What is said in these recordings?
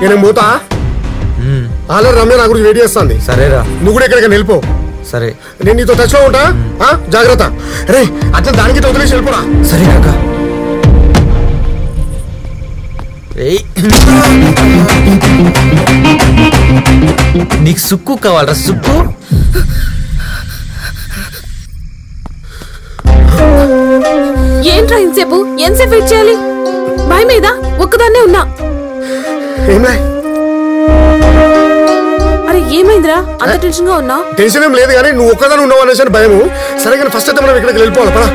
నేను పోతా ఆల్రెడీ రమ్య నా గురించి వెయిట్ చేస్తాంది. సరేరా, నువ్వు కూడా ఎక్కడికైనా వెళ్ళిపో. సరే, నేను నీతో టచ్ లో ఉంటా. జాగ్రత్త. రే అట్లా దానికి వదిలేసి వెళ్ళిపోరా. సరే కాక. నీకు సుక్కు కావాలరా? సుక్కు ఏంట్రా ఇంతసేపు? ఎంతసేపు వెయిట్ చేయాలి? భయం మీద ఒక్కదాన్నే ఉన్నా. అరే ఏమైందిరా అంత టెన్షన్ గా ఉన్నా? టెన్షన్ ఏం లేదు కానీ నువ్వు ఒక్కదాన్ని ఉన్నావు అనేసి భయము. సరే కానీ ఫస్ట్ అయితే మనం ఇక్కడికి వెళ్ళిపోవాలి పరా.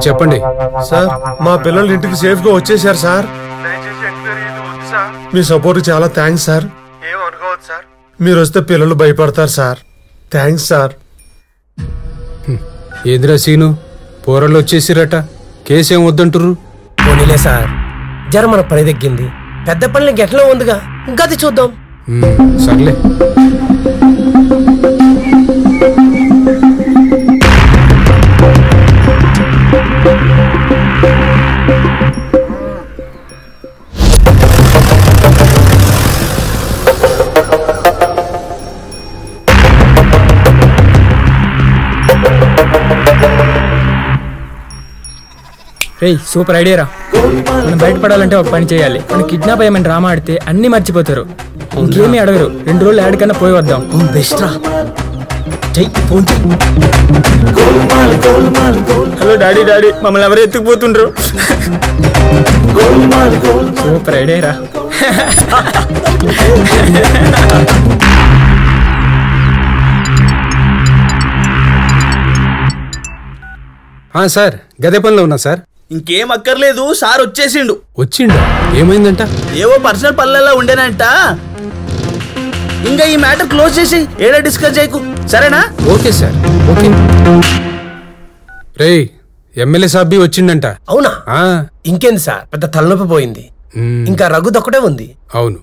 చెప్పండి సార్. మా పిల్లలు ఇంటికి సేఫ్ గా వచ్చేసారు సార్. మీ సపోర్ట్ చాలా థ్యాంక్స్ సార్. మీరు వస్తే పిల్లలు భయపడతారు సార్. Thanks sir. ఏదిరా సీను, పోరళ్ళు వచ్చేసిరట, కేసేం వద్దంటుర్రు? పోనీలే సార్, జర మన పని తగ్గింది. పెద్ద పనులు గెట్లో ఉందిగా, గది చూద్దాం. సర్లే. రే సూపర్ ఐడియా రా. మనం బయటపడాలంటే ఒక పని చేయాలి. మనం కిడ్నాప్ అయ్యమని డ్రామా ఆడితే అన్ని మర్చిపోతారు, ఇంకేమీ అడగరు. 2 రోజులు యాడ్ కన్నా పోయి వద్దాం. బెస్ట్ రా. హలో డాడీ, డాడీ మమ్మల్ని ఎవరు ఎత్తుకుపోతుండ్రు? సూపర్ ఐడియా రా. సార్, గదే పనిలో ఉన్నా సార్. ఇంకేం అక్కర్లేదు, సార్ వచ్చేసిండు. వచ్చిండా? ఏమైందంట? ఏవో పర్సనల్ పనులలో ఉండేనంట. ఇంకా ఈ మ్యాటర్ క్లోజ్ చేసి ఏడా డిస్కస్ చేయకు, సరేనా? Okay sir, okay. రే ఎమ్మెల్యే సాబ్ వచ్చిండంట. అవునా? ఇంకేంది సార్, పెద్ద తలనొప్పి పోయింది. ఇంకా రఘుదొక్కడే ఉంది. అవును.